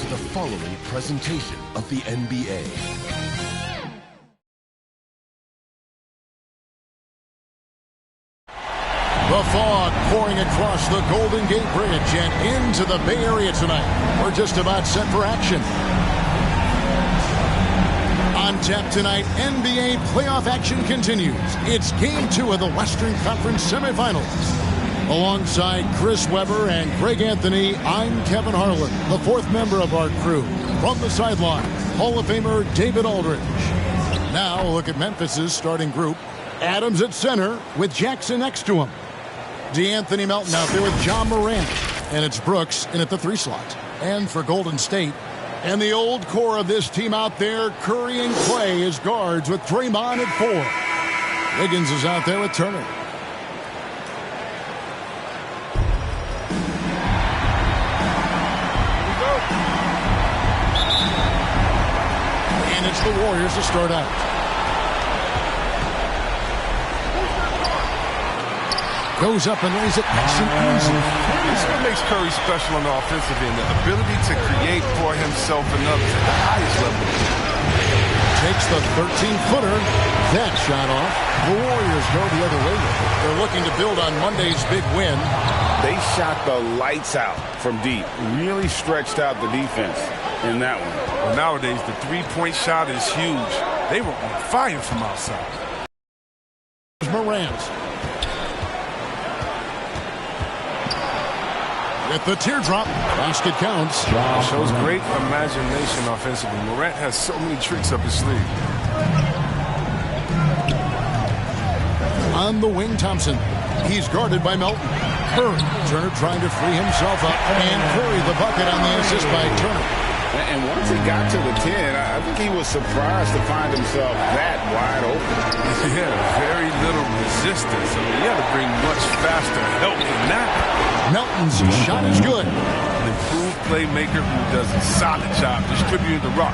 the following presentation of the NBA. The fog pouring across the Golden Gate Bridge and into the Bay Area tonight. We're just about set for action. On tap tonight, NBA playoff action continues. It's Game 2 of the Western Conference Semifinals. Alongside Chris Webber and Greg Anthony, I'm Kevin Harlan, the fourth member of our crew. From the sideline, Hall of Famer David Aldridge. Now a look at Memphis's starting group. Adams at center with Jackson next to him. DeAnthony Melton out there with John Morant. And it's Brooks in at the 3 slot. And for Golden State, and the old core of this team out there, Curry and Clay as guards with Draymond at 4. Wiggins is out there with Turner. And it's the Warriors to start out. Goes up and lays it nice and easy. This is what makes Curry special on the offensive end, the ability to create for himself and others at the highest level. Takes the 13-footer. That shot off. The Warriors go the other way. They're looking to build on Monday's big win. They shot the lights out from deep. Really stretched out the defense in that one. Well, nowadays, the three-point shot is huge. They were on fire from outside. Morant. With the teardrop, basket counts. Shows great imagination offensively. Morant has so many tricks up his sleeve. On the wing, Thompson. He's guarded by Melton. Curry. Turner trying to free himself up. And Curry the bucket on the assist by Turner. And once he got to the 10, I think he was surprised to find himself that wide open. Yeah, very little resistance. I mean, he had to bring much faster help than that. Melton's shot is good. An improved playmaker who does a solid job distributing the rock.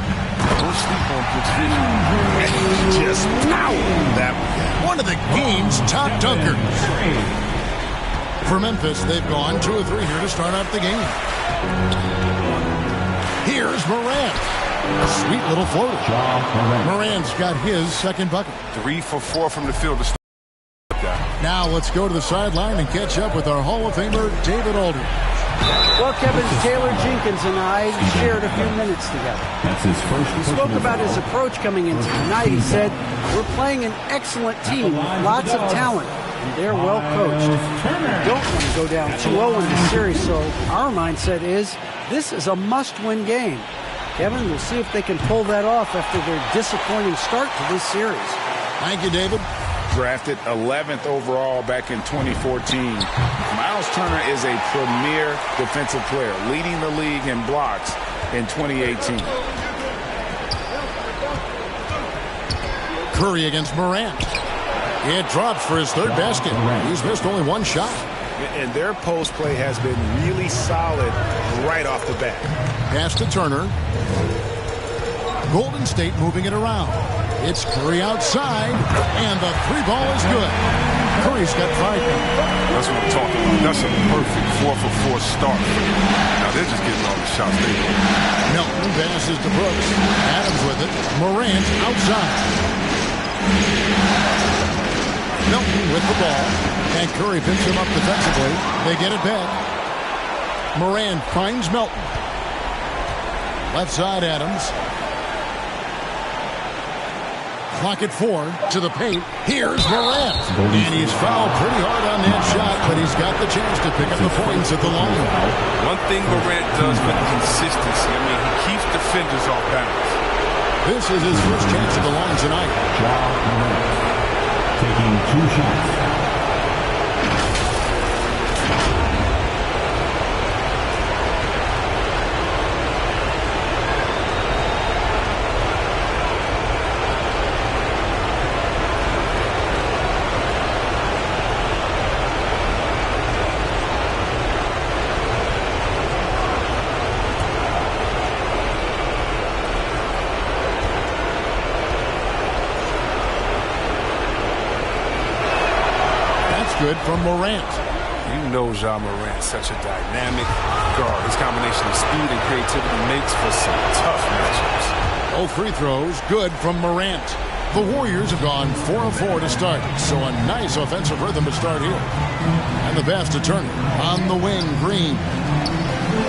Don't sleep on Brooks' vision. And he just powered that one of the game's top dunkers. For Memphis, they've gone 2 of 3 here to start out the game. Here's Morant. A sweet little floater. Morant's got his second bucket. 3 for 4 from the field to start. Now let's go to the sideline and catch up with our Hall of Famer, David Aldridge. Well, Kevin, Taylor Jenkins and I shared a few minutes together. That's his first. He spoke about his approach coming into tonight. He said, we're playing an excellent team with lots of talent, and they're well coached. We don't want to go down 2-0 in the series, so our mindset is this is a must-win game. Kevin, we'll see if they can pull that off after their disappointing start to this series. Thank you, David. Drafted 11th overall back in 2014. Miles Turner is a premier defensive player, leading the league in blocks in 2018. Curry against Morant. It drops for his third basket. He's missed only 1 shot. And their post play has been really solid right off the bat. Pass to Turner. Golden State moving it around. It's Curry outside, and the 3-ball is good. Curry's got 5. That's what I'm talking about. That's a perfect 4 for 4 start. Now they're just getting all the shots they want. Melton passes to Brooks. Adams with it. Morant outside. Melton with the ball. And Curry picks him up defensively. They get it back. Morant finds Melton. Left side, Adams. Clock at 4 to the paint. Here's Morant. And he's fouled pretty hard on that shot, but he's got the chance to pick up the points at the line. One thing Morant does with consistency, I mean, he keeps defenders off balance. This is his first chance at the line tonight. Taking 2 shots. Good from Morant. You know Ja Morant's such a dynamic, guard. His combination of speed and creativity makes for some tough matchups. Both free throws good from Morant. The Warriors have gone 4 of 4 to start, so a nice offensive rhythm to start here. And the pass to Turner. On the wing, Green.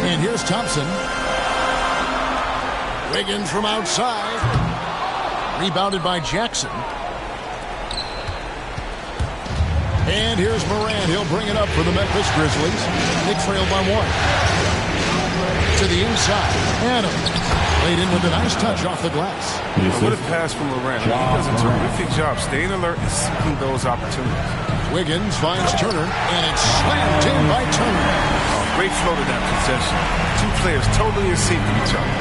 And here's Thompson. Wiggins from outside. Rebounded by Jackson. And here's Morant. He'll bring it up for the Memphis Grizzlies. They trail by 1. To the inside. Adams. Laid in with a nice touch off the glass. What a pass from Morant. He does a terrific job staying alert and seeking those opportunities. Wiggins finds Turner, and it's slammed in by Turner. Great flow to that possession. Two players totally in sync with each other.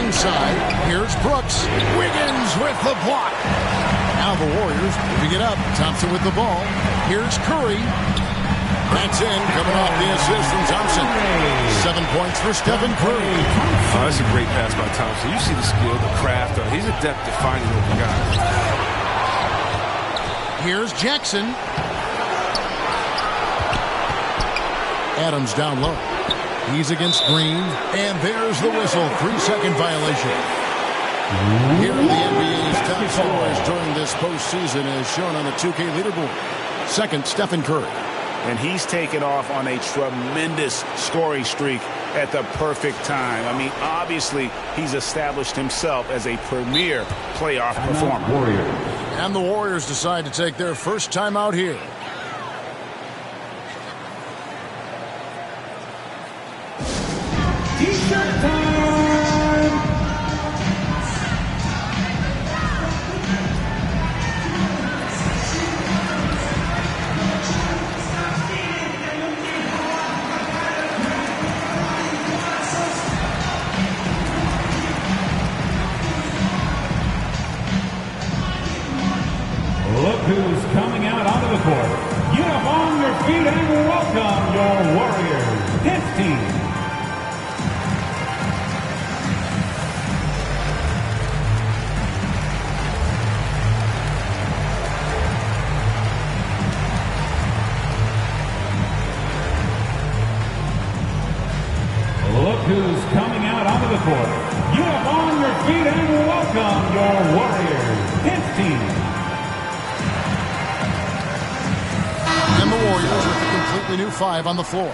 Inside, here's Brooks. Wiggins with the block. Now the Warriors moving it up. Thompson with the ball. Here's Curry. That's in, coming off the assist from Thompson. 7 points for Stephen Curry. Oh, that's a great pass by Thompson. You see the skill, the craft. He's adept at finding open guys. Here's Jackson. Adams down low. He's against Green. And there's the whistle. 3-second violation. Here are the NBA's top scorers during this postseason as shown on the 2K leaderboard. Second, Stephen Curry. And he's taken off on a tremendous scoring streak at the perfect time. I mean, obviously, he's established himself as a premier playoff performer. And the Warriors decide to take their first time out here. T-shirt time! Look who's coming out onto the court. Get up on your feet and welcome your Warriors. His team. Look who's coming out onto the court. Get up on your feet and welcome your Warriors. His team. And the Warriors with a completely new 5 on the floor.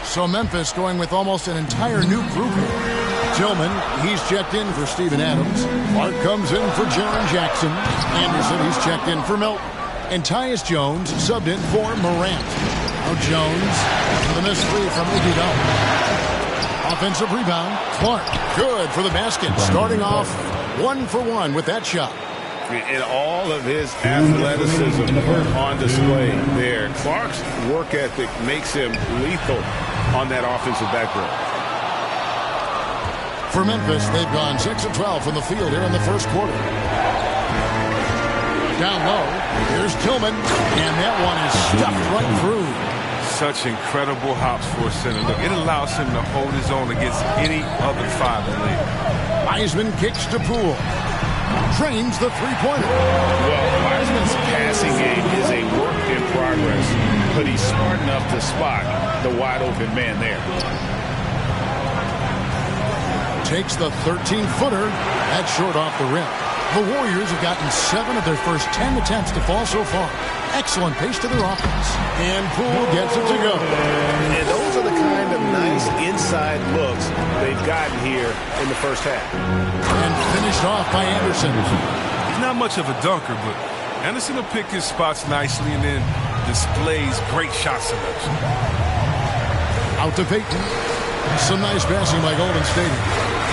So Memphis going with almost an entire new group here. Tillman, he's checked in for Steven Adams. Clark comes in for Jaren Jackson. Anderson, he's checked in for Milton. And Tyus Jones subbed in for Morant. Now Jones for the missed three from Iguodala. Offensive rebound, Clark. Good for the basket. Starting off 1 for 1 with that shot. And all of his athleticism on display there. Clark's work ethic makes him lethal on that offensive backboard. For Memphis, they've gone 6 of 12 from the field here in the first quarter. Down low, here's Tillman, and that one is stuffed right through. Such incredible hops for a center. Look, it allows him to hold his own against any other 5 in the league. Wiseman kicks to Poole. Trains the three-pointer. Well, Wiseman's passing game is a work in progress, but he's smart enough to spot the wide-open man there. Takes the 13-footer. That's short off the rim. The Warriors have gotten 7 of their first 10 attempts to fall so far. Excellent pace to their offense. And Poole gets it to go. And those are the kind of nice inside looks they've gotten here in the first half. And finished off by Anderson. He's not much of a dunker, but Anderson will pick his spots nicely and then displays great shot selection. Out to Payton. Some nice passing by Golden State.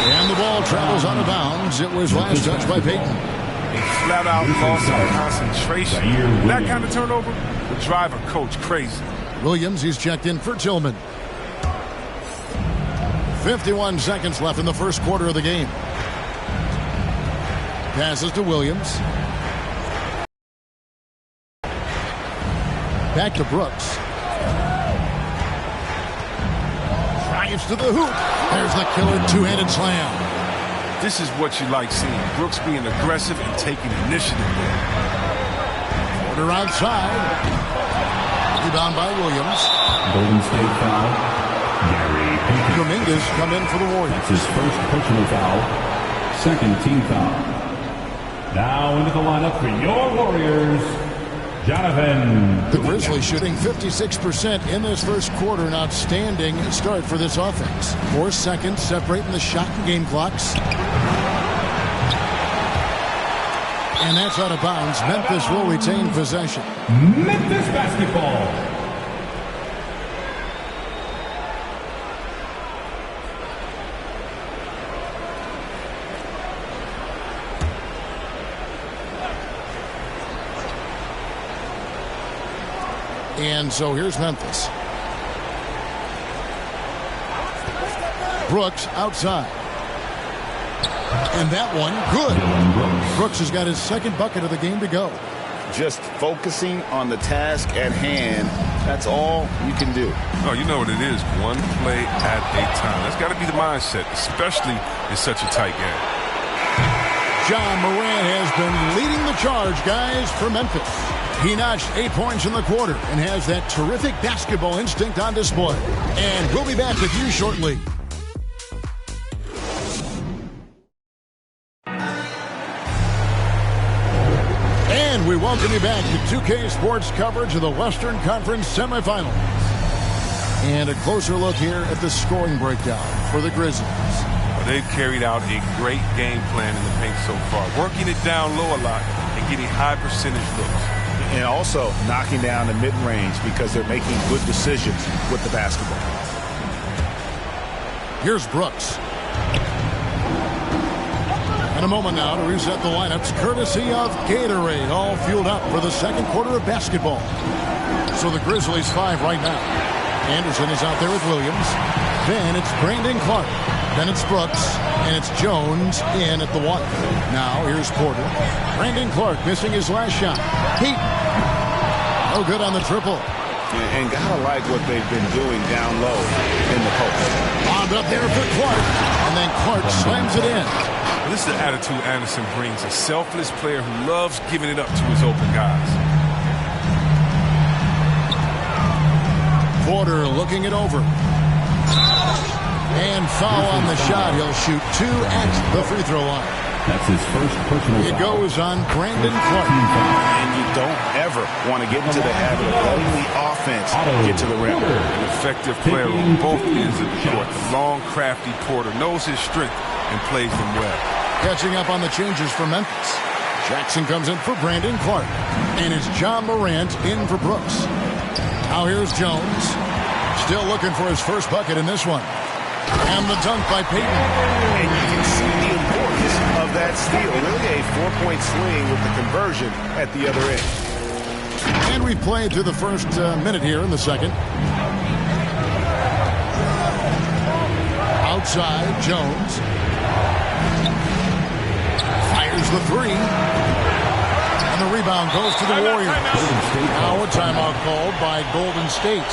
And the ball travels out of bounds. It was last touched by Payton. A flat-out loss of concentration. That kind of turnover would drive a coach crazy. Williams, he's checked in for Tillman. 51 seconds left in the first quarter of the game. Passes to Williams. Back to Brooks. Drives to the hoop. There's the killer two-handed slam. This is what you like seeing. Brooks being aggressive and taking initiative there. Quarter outside. Rebound by Williams. Golden State foul. Kuminga's come in for the Warriors. That's his first personal foul. Second team foul. Now into the lineup for your Warriors, Jonathan. The Grizzlies shooting 56% in this first quarter. An outstanding start for this offense. 4 seconds separating the shot and game clocks. And that's out of bounds. Memphis will retain possession. Memphis basketball. And so here's Memphis. Brooks outside. And that one, good. Brooks has got his second bucket of the game to go. Just focusing on the task at hand. That's all you can do. Oh, you know what it is. One play at a time. That's got to be the mindset, especially in such a tight game. John Moran has been leading the charge, guys, for Memphis. He notched 8 points in the quarter and has that terrific basketball instinct on display. And we'll be back with you shortly. And we welcome you back to 2K Sports coverage of the Western Conference Semifinals. And a closer look here at the scoring breakdown for the Grizzlies. Well, they've carried out a great game plan in the paint so far, working it down low a lot and getting high percentage looks. And also knocking down the mid-range because they're making good decisions with the basketball. Here's Brooks. And a moment now to reset the lineups courtesy of Gatorade, all fueled up for the second quarter of basketball. So the Grizzlies 5 right now. Anderson is out there with Williams. Then it's Brandon Clark. Then it's Brooks. And it's Jones in at the 1. Now here's Porter. Brandon Clark missing his last shot. Heaton. No good on the triple. And gotta like what they've been doing down low in the post. Bombed up there for Clark. And then Clark slams it in. Well, this is the attitude Anderson brings. A selfless player who loves giving it up to his open guys. Porter looking it over. And foul on the shot. He'll shoot 2 at the free throw line. That's his first personal foul. It goes on Brandon Clark. And you don't ever want to get into the habit of letting the offense get to the rim. An effective player on both ends of the court. The long, crafty Porter knows his strength and plays them well. Catching up on the changes for Memphis. Jackson comes in for Brandon Clark. And it's John Morant in for Brooks. Now here's Jones. Still looking for his first bucket in this one. And the dunk by Payton. And you can see the importance of that steal. Really a 4-point swing with the conversion at the other end. And we played through the first minute here in the second. Outside, Jones. Fires the 3. And the rebound goes to the Warriors. Now a timeout called by Golden State.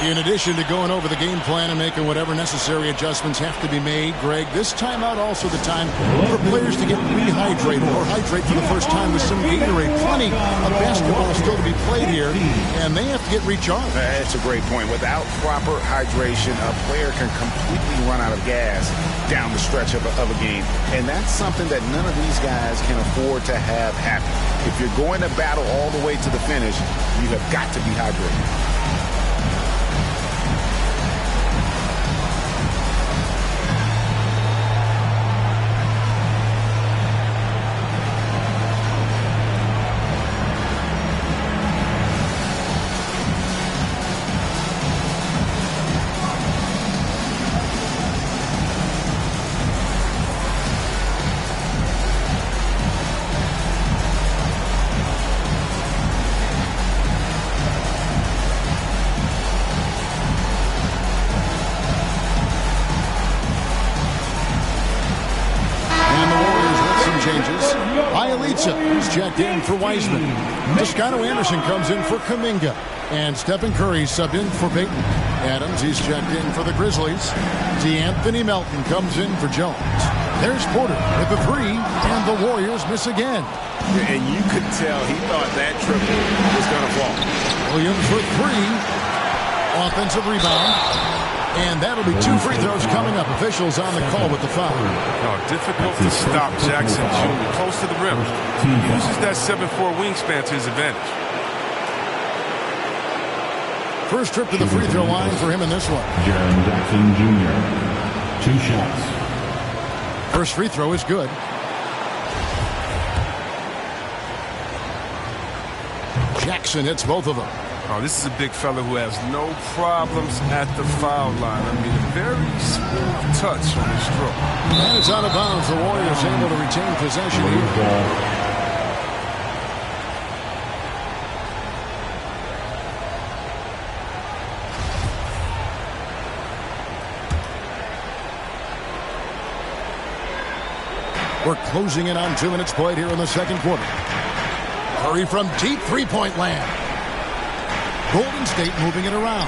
In addition to going over the game plan and making whatever necessary adjustments have to be made, Greg, this timeout also the time for players to get rehydrated or hydrate for the first time with some Gatorade. Plenty of basketball still to be played here, and they have to get recharged. That's a great point. Without proper hydration, a player can completely run out of gas down the stretch of a game, and that's something that none of these guys can afford to have happen. If you're going to battle all the way to the finish, you have got to be hydrated. He's checked in for Wiseman. Toscano Anderson comes in for Kuminga. And Stephen Curry subbed in for Payton. Adams, he's checked in for the Grizzlies. D'Anthony Melton comes in for Jones. There's Porter with the 3, and the Warriors miss again. And you could tell he thought that triple was going to fall. Williams for 3. Offensive rebound. And that'll be 2 free throws coming up. Officials on the call with the foul. Oh, difficult to stop Jackson Jr. close to the rim. He uses that 7'4" wingspan to his advantage. First trip to the free throw line for him in this one. Jaren Jackson Jr. 2 shots. First free throw is good. Jackson hits both of them. Oh, this is a big fella who has no problems at the foul line. I mean, a very smooth touch on the stroke. And it's out of bounds. The Warriors able to retain possession here. We're closing in on 2 minutes played here in the second quarter. Curry from deep three-point land. Golden State moving it around.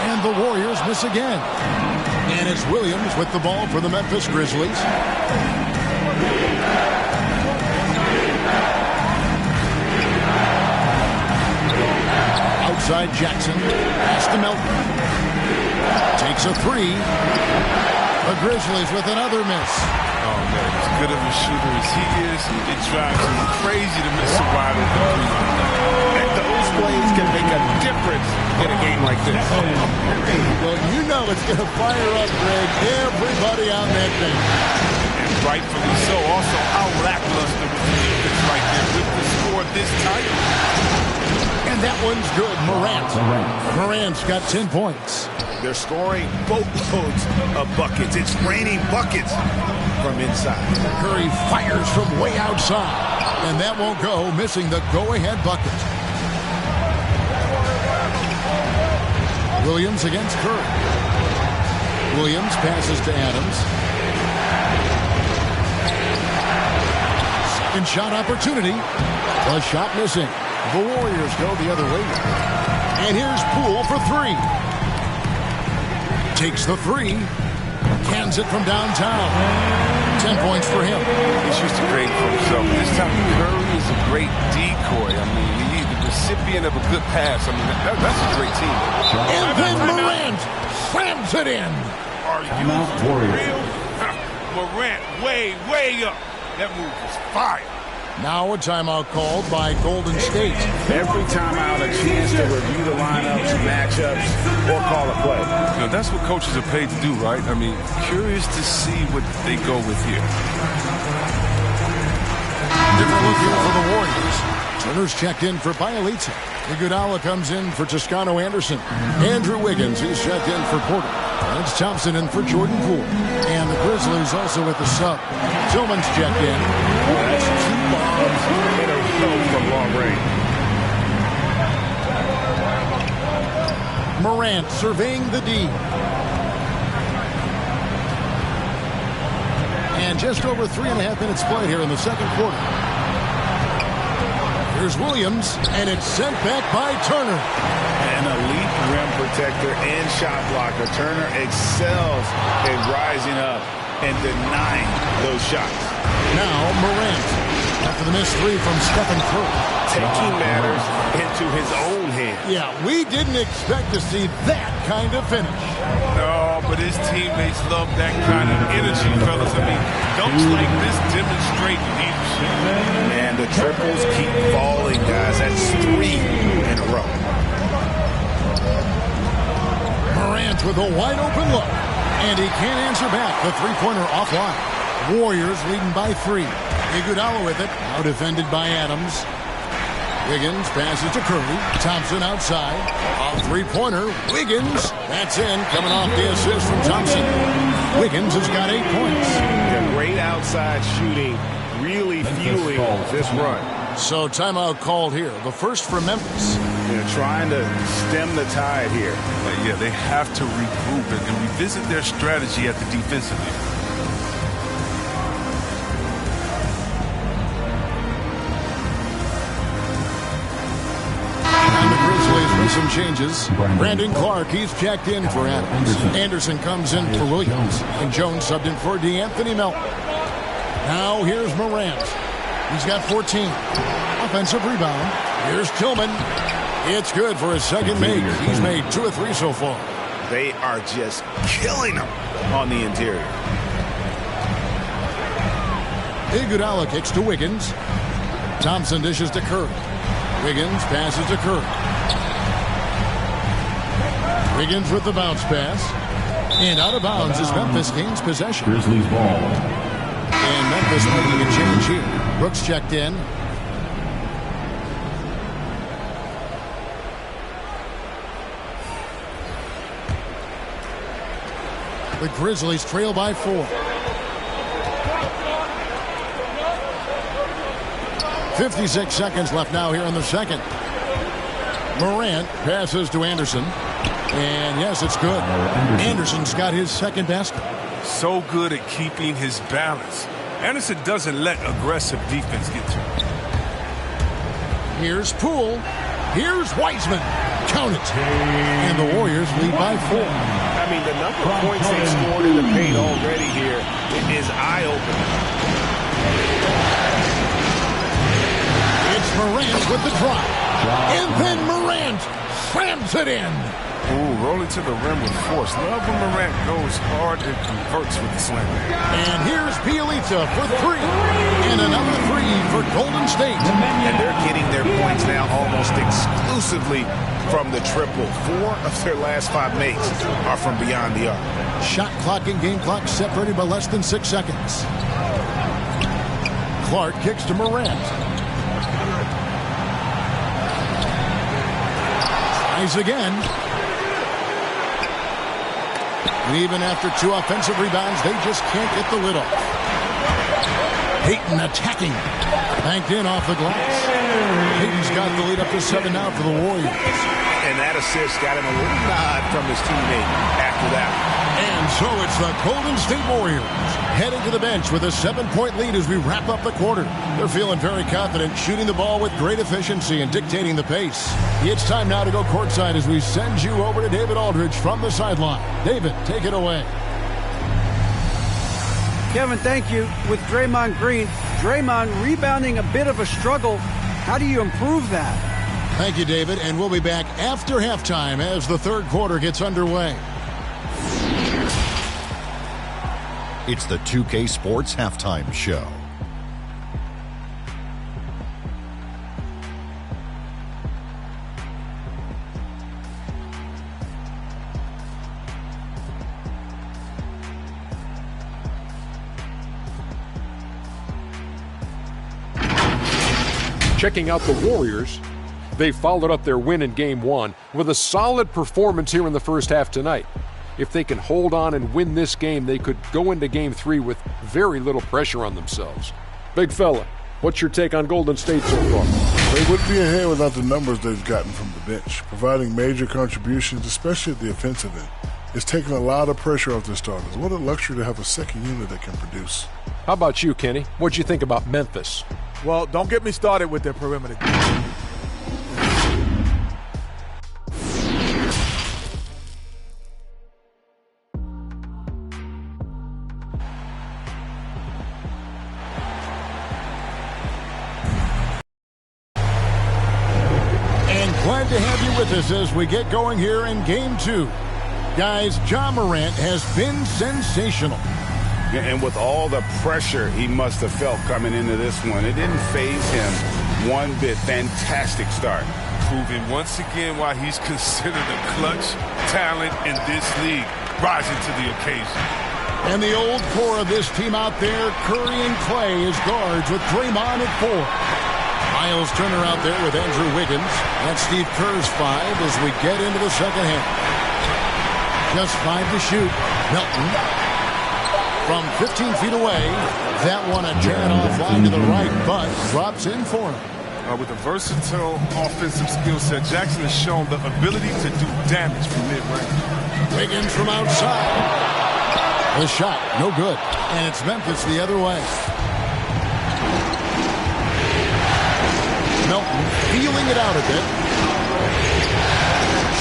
And the Warriors miss again. And it's Williams with the ball for the Memphis Grizzlies. Outside Jackson. Pass to Melton. Takes a 3. The Grizzlies with another miss. Oh, man, as good of a shooter as he is, it drives him crazy to miss a wide open three. And those plays can make a difference in a game like this. Well, you know it's going to fire up, Greg, everybody on that bench. And rightfully so. Also, how lackluster was the defense right there with the score this tight. And that one's good. Morant's got 10 points. They're scoring boatloads of buckets. It's raining buckets from inside. Curry fires from way outside. And that won't go, missing the go-ahead bucket. Williams against Curry. Williams passes to Adams. Second shot opportunity. The shot missing. The Warriors go the other way. And here's Poole for 3. Takes the 3. Cans it from downtown. 10 points for him. He's used to creating for himself. This time Curry is a great decoy. I mean, he's the recipient of a good pass. I mean, that's a great team. And then Morant slams it in. Are you for real? Morant way up. That move was fire. Now a timeout called by Golden State. Every timeout, a chance to review the lineups, matchups, or call a play. You know, that's what coaches are paid to do, right? I mean, curious to see what they go with here. Different look here for the Warriors. Turner's checked in for Bielitsa. Iguodala comes in for Toscano Anderson. Andrew Wiggins, he's checked in for Porter. Lance Thompson in for Jordan Poole. And the Grizzlies also with the sub. Tillman's checked in. That's 2 bombs in a row from long range. Morant surveying the D. And just over 3.5 minutes played here in the second quarter. Here's Williams, and it's sent back by Turner. An elite rim protector and shot blocker. Turner excels in rising up and denying those shots. Now Morant, after the missed 3 from Stephen Curry. Taking matters into his own hands. Yeah, we didn't expect to see that kind of finish. No, but his teammates love that kind of energy, fellas. I mean, dunks like this demonstrate leadership. And the triples keep falling, guys. That's 3 in a row. Morant with a wide open look. And he can't answer back. The three-pointer offline. Warriors leading by 3. Iguodala with it. Now defended by Adams. Wiggins passes to Curry. Thompson outside. A three-pointer. Wiggins. That's in. Coming off the assist from Thompson. Wiggins has got 8 points. Yeah, great outside shooting. Really fueling this run. So timeout called here. The first for Memphis. Trying to stem the tide here. Yeah, they have to regroup and revisit their strategy at the defensive end. Some changes. Brandon Clark, he's checked in for Adams. Anderson comes in for Williams. And Jones subbed in for DeAnthony Melton. Now here's Morant. He's got 14. Offensive rebound. Here's Tillman. It's good for his second make. He's made 2 of 3 so far. They are just killing them on the interior. Iguodala kicks to Wiggins. Thompson dishes to Curry. Wiggins passes to Curry. Wiggins with the bounce pass. And out of bounds as Memphis gains possession. Grizzlies ball. And Memphis making a change here. Brooks checked in. The Grizzlies trail by 4. 56 seconds left now here in the second. Morant passes to Anderson. And yes, it's good. Anderson's got his second basket. So good at keeping his balance. Anderson doesn't let aggressive defense get to him. Here's Poole. Here's Wiseman. Count it. And the Warriors lead by 4. I mean, the number of points they've scored in the paint already here is eye-opening. It's Morant with the drop. And then Morant slams it in. Ooh, rolling to the rim with force. Love when Morant goes hard and converts with the slam. And here's Bielitsa for 3. And another 3 for Golden State. And they're getting their points now almost exclusively from the triple. 4 of their last 5 makes are from beyond the arc. Shot clock and game clock separated by less than 6 seconds. Clark kicks to Morant. Tries again. And even after 2 offensive rebounds, they just can't get the lid off. Payton attacking. Banked in off the glass. Payton's got the lead up to 7 now for the Warriors. And that assist got him a little nod from his teammate after that. And so it's the Golden State Warriors heading to the bench with a 7-point lead as we wrap up the quarter. They're feeling very confident, shooting the ball with great efficiency and dictating the pace. It's time now to go courtside as we send you over to David Aldridge from the sideline. David, take it away. Kevin, thank you. With Draymond Green, Draymond rebounding a bit of a struggle. How do you improve that? Thank you, David, and we'll be back after halftime as the third quarter gets underway. It's the 2K Sports Halftime Show. Checking out the Warriors, they followed up their win in Game 1 with a solid performance here in the first half tonight. If they can hold on and win this game, they could go into Game 3 with very little pressure on themselves. Big fella, what's your take on Golden State so far? They would be ahead without the numbers they've gotten from the bench, providing major contributions, especially at the offensive end. It's taken a lot of pressure off their starters. What a luxury to have a second unit that can produce. How about you, Kenny? What'd you think about Memphis? Well, don't get me started with their perimeter. Glad to have you with us as we get going here in Game 2. Guys, Ja Morant has been sensational. And with all the pressure he must have felt coming into this one, it didn't faze him one bit. Fantastic start. Proving once again why he's considered a clutch talent in this league, rising to the occasion. And the old core of this team out there, Curry and Clay as guards with Draymond at 4. Miles Turner out there with Andrew Wiggins. That's Steve Kerr's 5 as we get into the second half. Just 5 to shoot. Melton from 15 feet away. That one a jan offline to the right, but drops in for him. With a versatile offensive skill set, Jackson has shown the ability to do damage from mid-range. Wiggins from outside. The shot, no good. And it's Memphis the other way. Melton feeling it out a bit.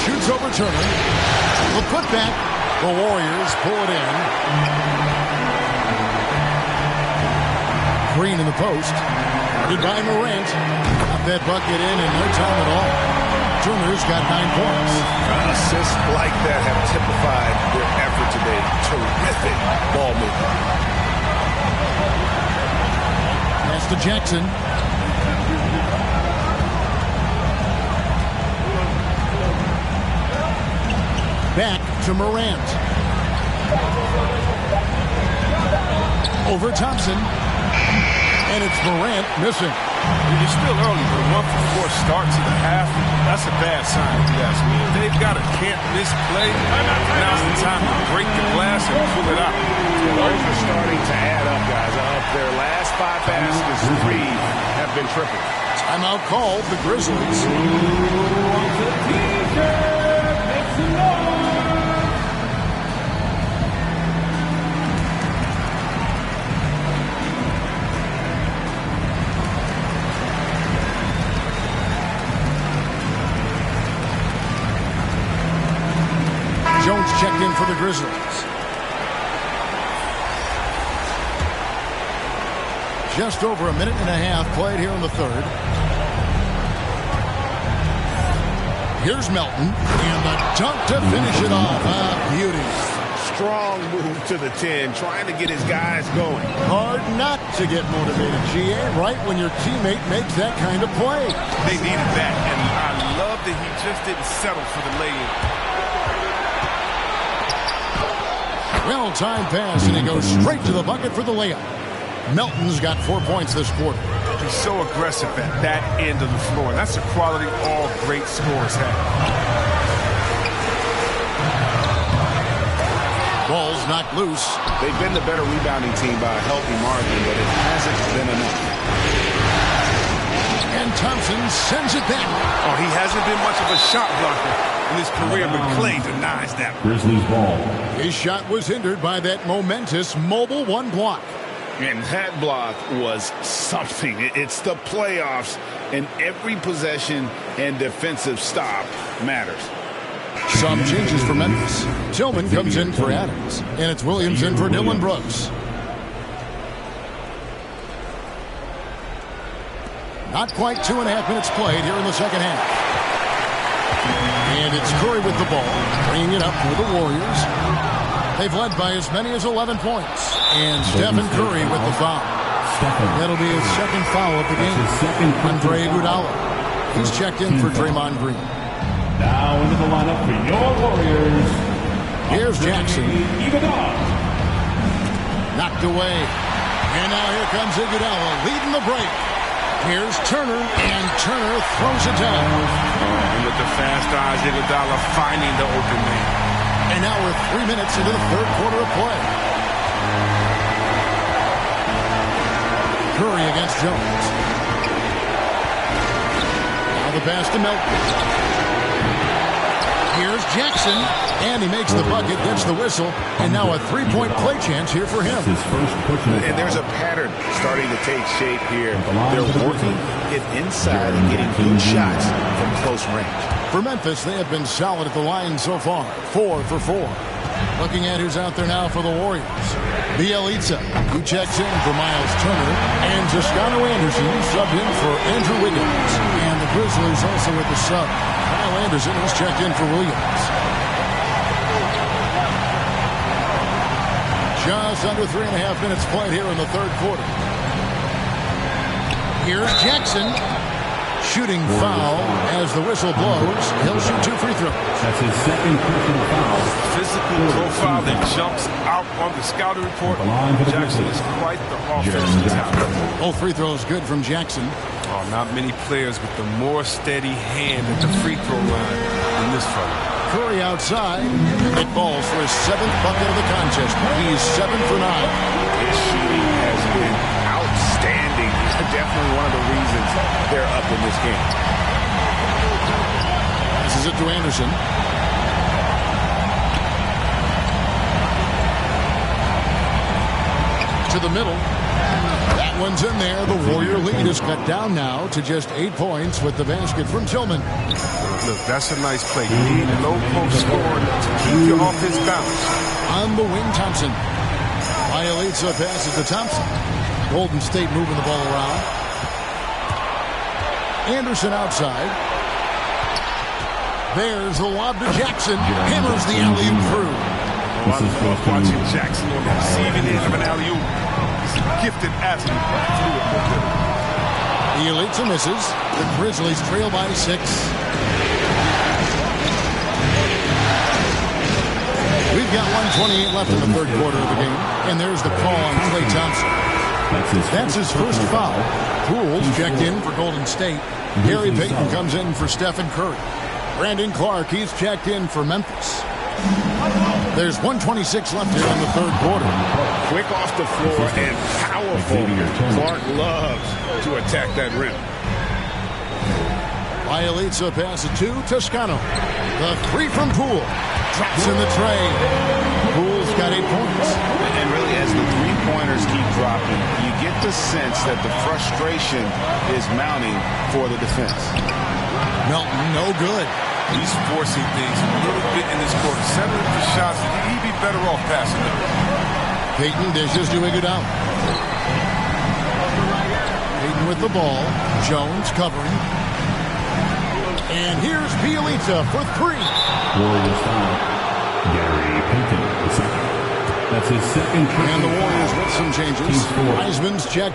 Shoots over Turner. The putback. The Warriors pull it in. Green in the post. Guarded by Morant. Got that bucket in no time at all. Turner's got 9 points. Assists like that have typified their effort today. Terrific ball movement. Pass to Jackson. Back to Morant. Over Thompson. And it's Morant missing. It's still early, but 1 for 4 start to the half. That's a bad sign, if you ask me. They've got a can't-miss play. Now's the time to break the glass and pull it out. Those are starting to add up, guys. Of their last 5 baskets, 3 have been triple. Timeout called the Grizzlies. Jones checked in for the Grizzlies. Just over a minute and a half played here in the third. Here's Melton, and the dunk to finish it off. Beauty. Strong move to the 10, trying to get his guys going. Hard not to get motivated, GA, right when your teammate makes that kind of play. They needed that, and I love that he just didn't settle for the lay-in. Well-timed pass, and he goes straight to the bucket for the layup. Melton's got 4 points this quarter. He's so aggressive at that end of the floor. That's a quality all great scorers have. Ball's knocked loose. They've been the better rebounding team by a healthy margin, but it hasn't been enough. And Thompson sends it back. Oh, he hasn't been much of a shot blocker in his career, but Clay denies that. Grizzlies ball. His shot was hindered by that momentous mobile 1 block. And that block was something. It's the playoffs, and every possession and defensive stop matters. Some changes for Memphis. Tillman comes in for Adams, and it's Williams in for Dillon Brooks. Not quite 2.5 minutes played here in the second half. And it's Curry with the ball, bringing it up for the Warriors. They've led by as many as 11 points. And Stephen Curry with the foul. That'll be his second foul of the game. Andre Iguodala. He's checked in for Draymond Green. Now into the lineup for your Warriors. Here's Jackson. Knocked away. And now here comes Iguodala leading the break. Here's Turner, and Turner throws it down. And with the fast eyes, Iguodala finding the open man. And now we're 3 minutes into the third quarter of play. Curry against Jones. Now the pass to Melton. Here's Jackson, and he makes the bucket, gets the whistle, and now a three-point play chance here for him. And there's a pattern starting to take shape here. They're working it inside and getting good shots from close range. For Memphis, they have been solid at the line so far, 4 for 4. Looking at who's out there now for the Warriors. Bielitsa, who checks in for Miles Turner, and Toscano Anderson subbed in for Andrew Wiggins. And the Grizzlies also with the sub. Kyle Anderson has checked in for Williams. Just under 3.5 minutes played here in the third quarter. Here's Jackson. Shooting foul as the whistle blows. He'll shoot 2 free throws. That's his second personal foul. Physical profile that jumps out on the scouting report. Jackson is quite the offensive talent. Both free throws good from Jackson. Oh, not many players with the more steady hand at the free throw line than this fella. Curry outside. It falls for his 7th bucket of the contest. He's 7 for 9. His shooting has been outstanding. Definitely one of the reasons they're up in this game. Passes it to Anderson. To the middle. That one's in there. The Warrior lead is cut down now to just 8 points with the basket from Tillman. Look, that's a nice play. You need low post scoring to keep you off his balance. On the wing, Thompson. Bielitsa passes to Thompson. Golden State moving the ball around. Anderson outside. There's the lob to Jackson. Hammers the alley-oop through. Oh, I love watching Jackson on the receiving end of an alley-oop. He's a gifted athlete. The Elitza misses. The Grizzlies trail by 6. We've got 1:28 left in the third quarter of the game. And there's the call on Klay Thompson. That's his first foul. Poole's checked in for Golden State. Gary Payton comes in for Stephen Curry. Brandon Clark, he's checked in for Memphis. There's 1:26 left here in the third quarter. Quick off the floor and powerful. Clark loves to attack that rim. Bielitsa passes to Toscano. The three from Poole. Drops in the tray. Poole's got 8 points. And really, as the three-pointers keep dropping, you get the sense that the frustration is mounting for the defense. Melton, no good. He's forcing things a little bit in this quarter. Settling for shots. He'd be better off passing them. Payton dishes to Iguodala. Payton with the ball. Jones covering. And here's Bielitsa for 3. Warriors foul. Gary Payton, the second. That's his second. And the Warriors with some changes. Wiseman's check.